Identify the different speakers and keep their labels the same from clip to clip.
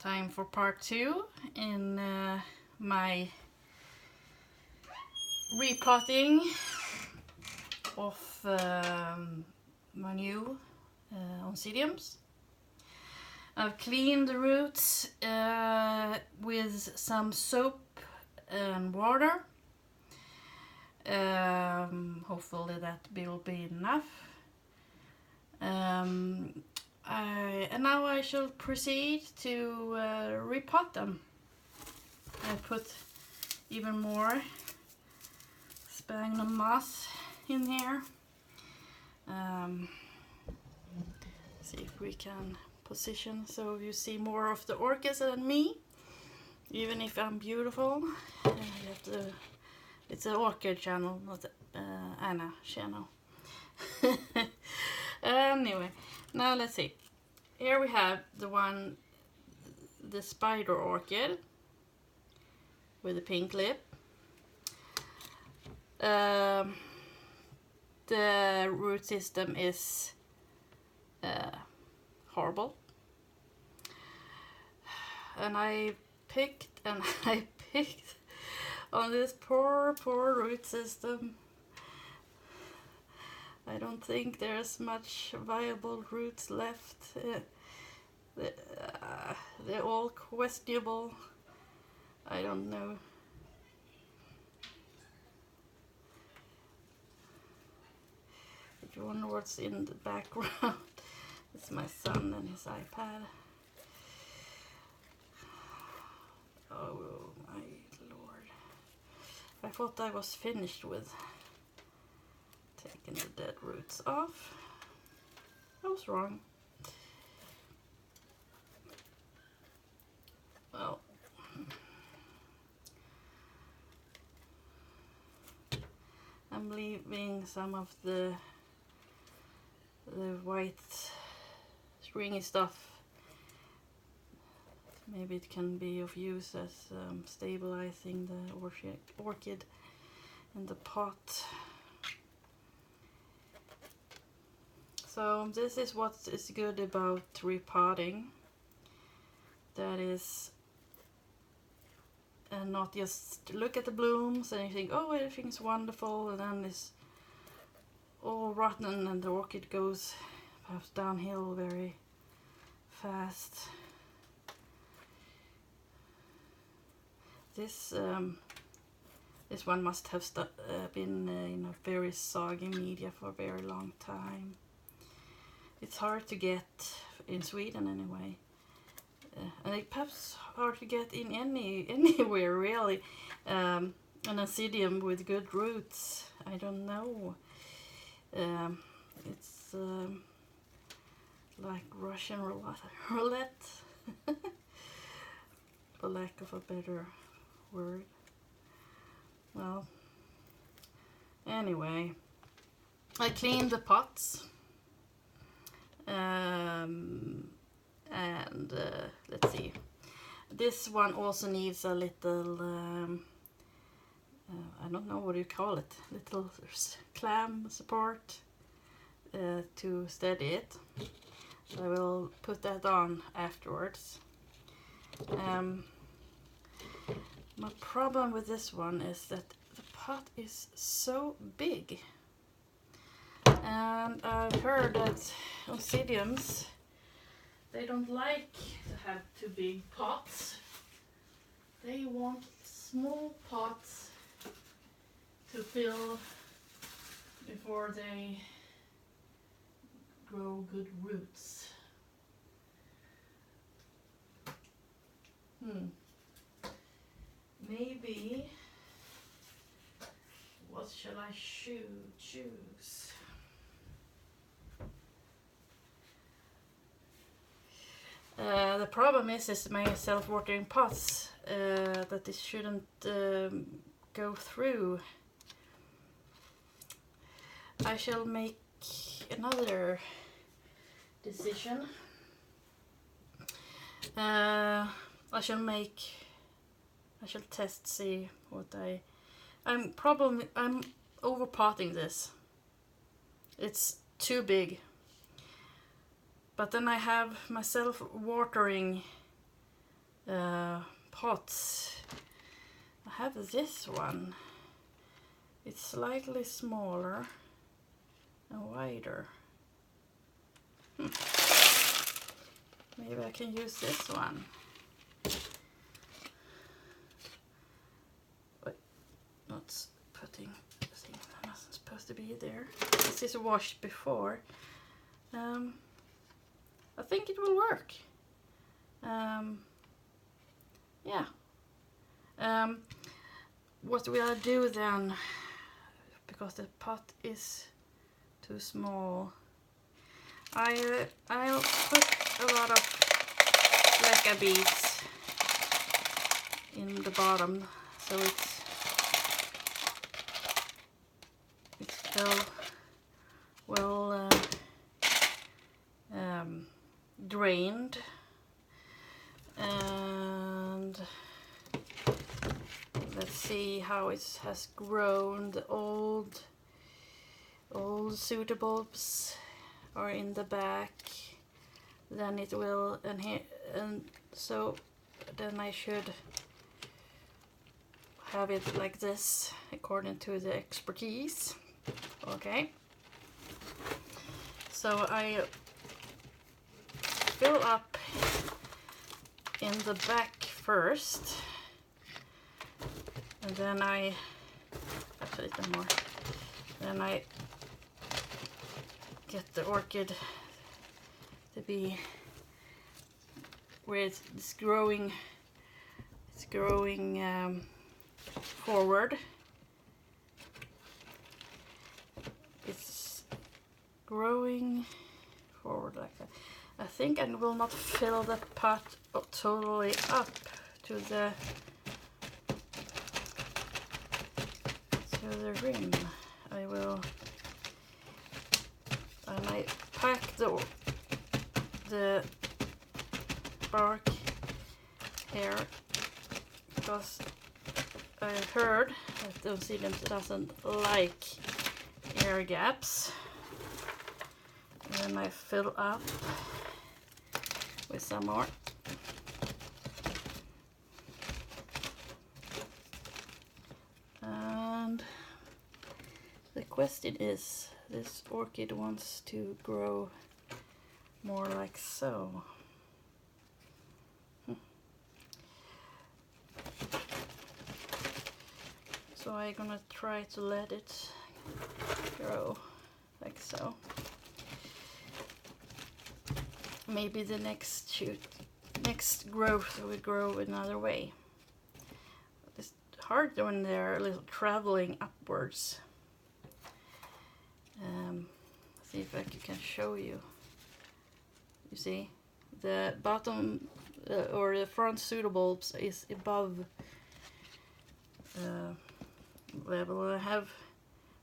Speaker 1: Time for part 2 in my repotting of my new oncidiums. I've cleaned the roots with some soap and water. Hopefully that will be enough. And now I shall proceed to repot them. I put even more sphagnum moss in here. See if we can position so you see more of the orchids than me. Even if I'm beautiful, you have to, it's an orchid channel, not Anna channel. Anyway, now let's see. Here we have the spider orchid with the pink lip. The root system is horrible, and I picked on this poor root system. I don't think there's much viable roots left. They're all questionable. I don't know. If you wonder what's in the background, it's my son and his iPad. Oh my lord. I thought I was finished with taking the dead roots off. I was wrong. Well, I'm leaving some of the white stringy stuff. Maybe it can be of use as stabilizing the orchid in the pot. So this is what is good about repotting. That is, and not just look at the blooms and you think, oh, everything's wonderful, and then it's all rotten and the orchid goes perhaps downhill very fast. This one must have been in a very soggy media for a very long time. It's hard to get in Sweden anyway, and it's perhaps hard to get in anywhere really. An oncidium with good roots, I don't know. It's like Russian roulette, for lack of a better word. Well, anyway, I cleaned the pots. And let's see, this one also needs a little I don't know what you call it, little clam support to steady it. So I will put that on afterwards. My problem with this one is that the pot is so big. And I've heard that oncidiums, they don't like to have too big pots. They want small pots to fill before they grow good roots. Maybe, what shall I choose? The problem is my self-watering pots, that this shouldn't go through. I shall make another decision. I shall test, see what I'm over potting this. It's too big. But then I have my self-watering pots. I have this one. It's slightly smaller and wider. Maybe I can use this one. Wait, not putting the thing that wasn't supposed to be there. This is washed before. I think it will work. Yeah. What will I do then? Because the pot is too small. I'll put a lot of leca beads in the bottom, so it's well drained, and let's see how it has grown. The old pseudobulbs are in the back. Then it will, and so then I should have it like this according to the expertise. Okay, so I fill up in the back first, and then I get the orchid to be where it's growing. It's growing forward. It's growing forward like that. I think I will not fill the pot totally up to the rim. I will, and I pack the bark here, because I heard that the oncidium doesn't like air gaps. And then I fill up with some more. And the question is, this orchid wants to grow more like so. So I'm gonna try to let it grow like so. Maybe the next growth will grow another way. It's hard when they're a little traveling upwards. See if I can show you. You see, the bottom or the front pseudobulbs is above level. I have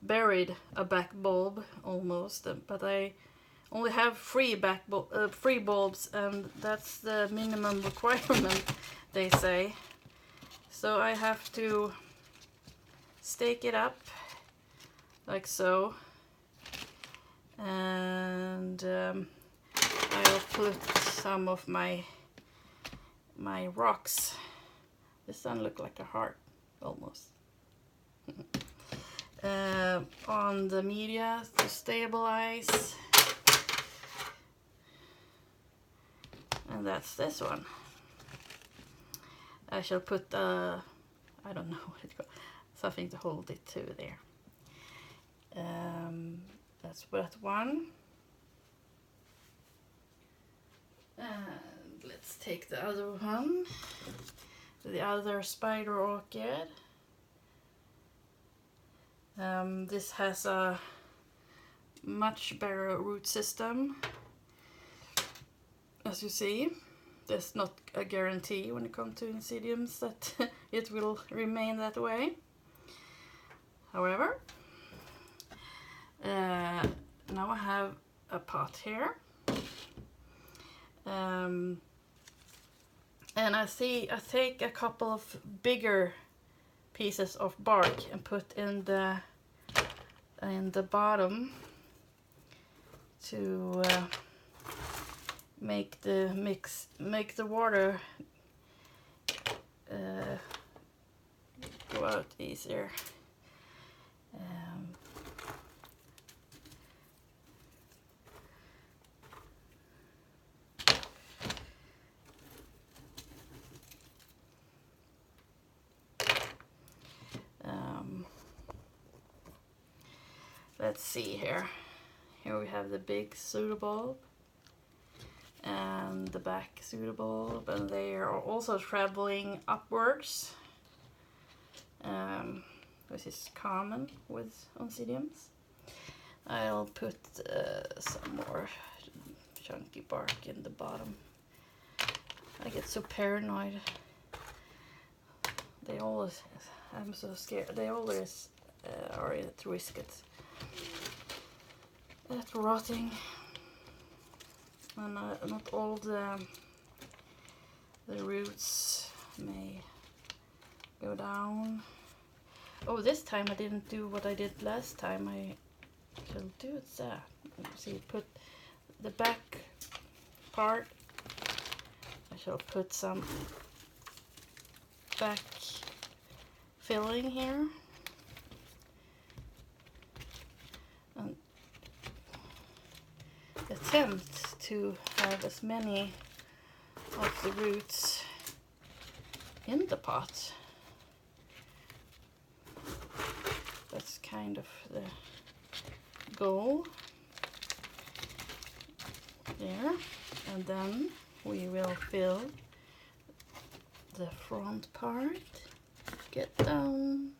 Speaker 1: buried a back bulb almost, but I only have three bulbs, and that's the minimum requirement, they say. So I have to stake it up like so, and I'll put some of my rocks. This one looks like a heart almost. On the media to stabilize. And that's this one. I shall put I don't know what it's called, something to hold it to there. That's that one. And let's take the other one, the other spider orchid. This has a much better root system. As you see, there's not a guarantee when it comes to oncidiums that it will remain that way. However, now I have a pot here, and I take a couple of bigger pieces of bark and put in the bottom to make the water go out easier. Let's see here. Here we have the big pseudobulb and the back pseudobulb, and they are also traveling upwards, which is common with oncidiums. I'll put some more chunky bark in the bottom. I get so paranoid. They always, I'm so scared. They always are at risk at rotting, and not all the roots may go down. Oh, this time I didn't do what I did last time. I shall do that. See, put the back part. I shall put some back filling here. And attempt to have as many of the roots in the pot. That's kind of the goal there. And then we will fill the front part. Get down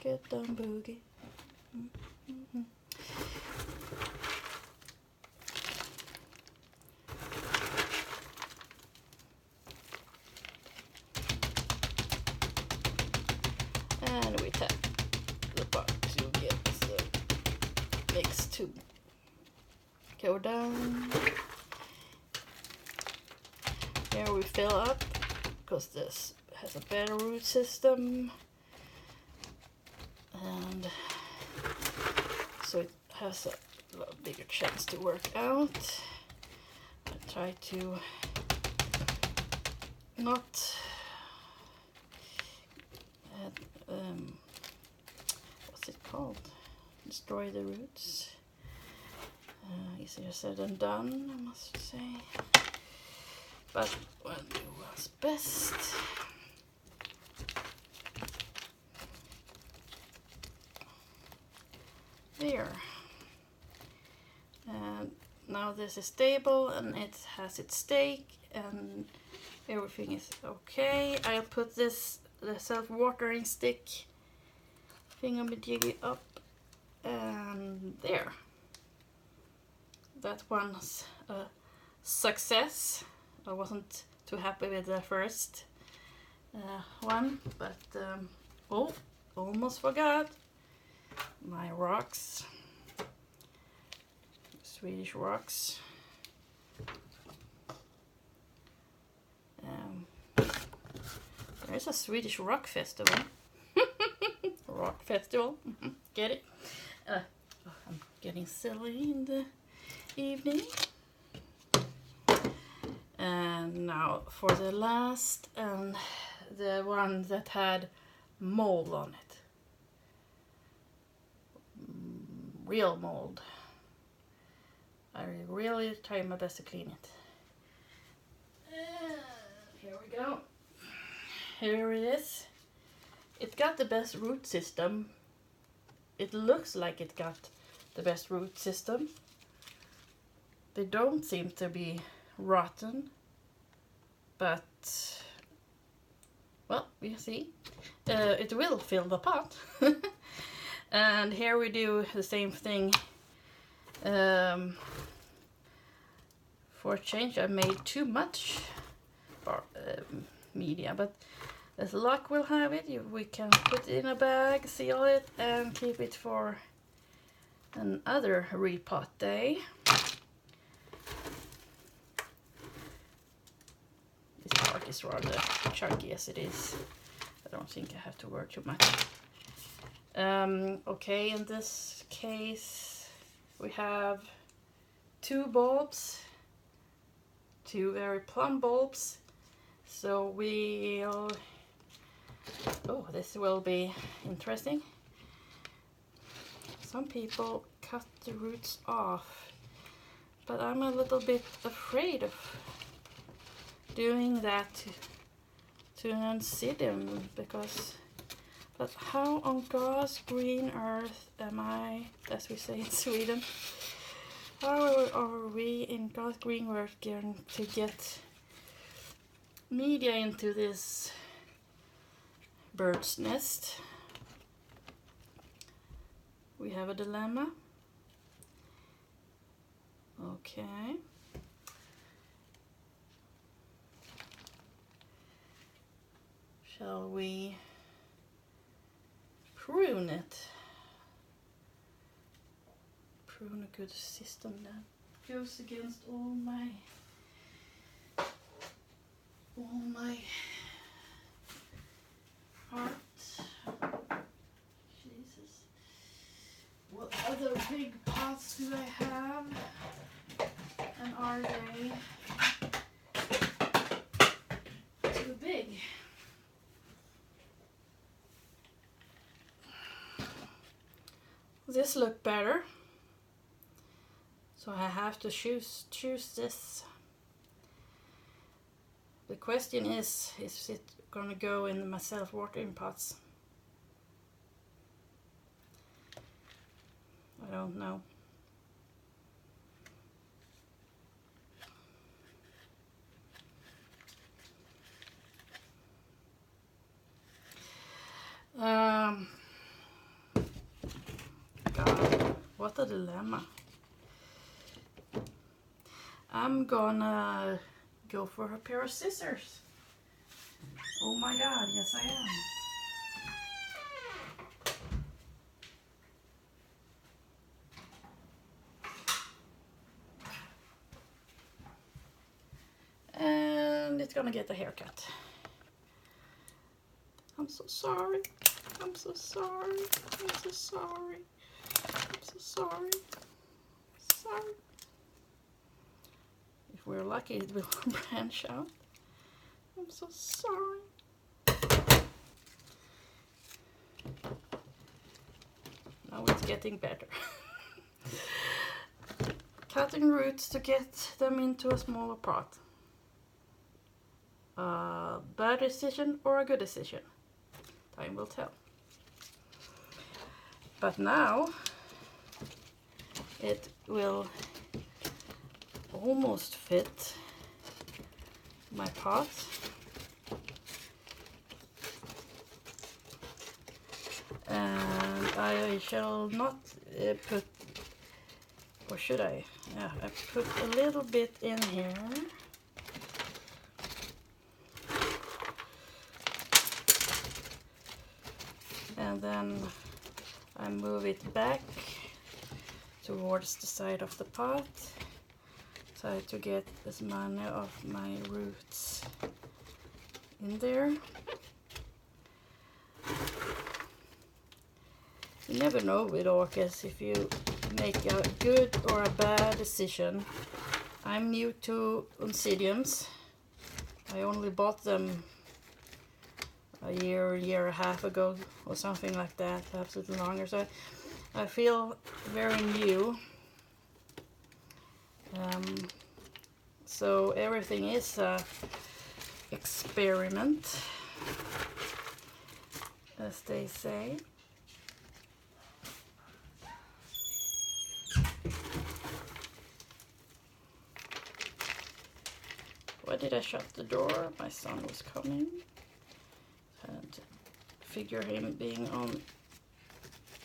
Speaker 1: boogie. Mm-hmm. And we tap the part to get the mix to go down. Here we fill up, because this has a better root system, and so it has a lot bigger chance to work out. I try to not what's it called? Destroy the roots. Easier said than done, I must say. But we'll do what's best. There. And now this is stable and it has its stake and everything is okay. I'll put the self-watering stick thingamajiggy up, and there. That one's a success. I wasn't too happy with the first one, but oh, almost forgot my rocks, Swedish rocks. There's a Swedish rock festival. Rock festival, get it? I'm getting silly in the evening. And now for the last, and the one that had mold on it. Real mold. I really try my best to clean it. Here we go. Here it is. It got the best root system. It looks like it got the best root system. They don't seem to be rotten, but well, we see. It will fill the pot. And here we do the same thing. For a change, I made too much media, but as luck will have it, we can put it in a bag, seal it, and keep it for another repot day. This part is rather chunky as it is. I don't think I have to work too much. Okay, in this case we have two bulbs, two very plump bulbs, So we'll, oh, this will be interesting. Some people cut the roots off, but I'm a little bit afraid of doing that to an oncidium, because, but how on God's green earth am I, as we say in Sweden, how are we in God's green earth going to get media into this bird's nest? We have a dilemma. Okay. Shall we prune it? Prune a good system that goes against all my heart. Jesus. What other big pots do I have? And are they too big? This look better, so I have to choose this. The question is it gonna go in my self-watering pots? I don't know. God, what a dilemma. I'm gonna go for a pair of scissors. Oh my God, yes I am. And it's gonna get a haircut. I'm so sorry. I'm so sorry. I'm so sorry. I'm so sorry. Sorry. If we're lucky, it will branch out. I'm so sorry. Now it's getting better. Cutting roots to get them into a smaller pot. A bad decision or a good decision? Time will tell. But now it will almost fit my pot. And I shall not put, or should I? Yeah, I put a little bit in here. And then I move it back towards the side of the pot. Try to get as many of my roots in there. You never know with orchids if you make a good or a bad decision. I'm new to oncidiums. I only bought them a year and a half ago or something like that, perhaps a little longer. So I feel very new. So everything is a experiment, as they say. Why did I shut the door? My son was coming. And figure him being on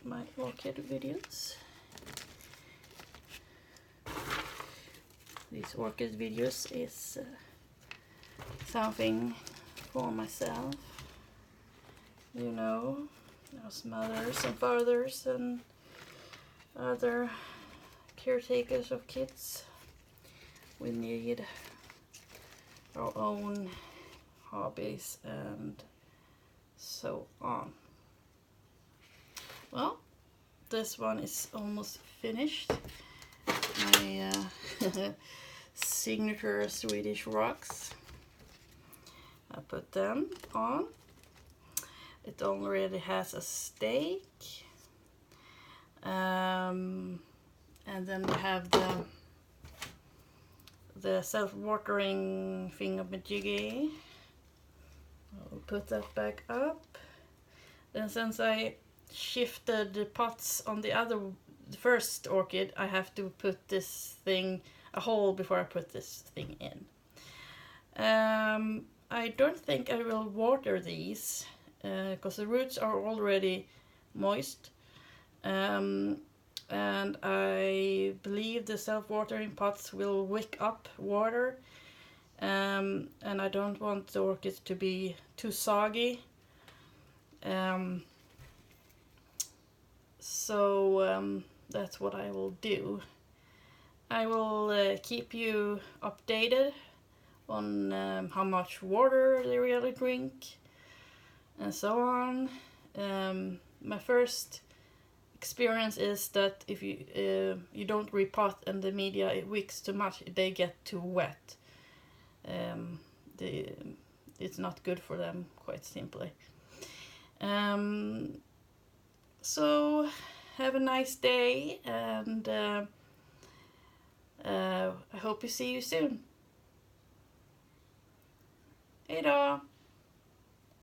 Speaker 1: my orchid videos. These orchid videos is something for myself. You know, as mothers and fathers and other caretakers of kids, we need our own hobbies and so on. Well, this one is almost finished. My signature Swedish rocks. I put them on. It already has a stake. And then we have the self-watering thingamajiggy. I'll put that back up. Then since I shifted the pots on the first orchid, I have to put this thing a hole before I put this thing in. I don't think I will water these because the roots are already moist. And I believe the self-watering pots will wick up water. And I don't want the orchids to be too soggy. So that's what I will do. I will keep you updated on how much water they really drink and so on. My first experience is that if you don't repot and the media it wicks too much, they get too wet. It's not good for them, quite simply. So have a nice day, and I hope you see you soon. Hejdå!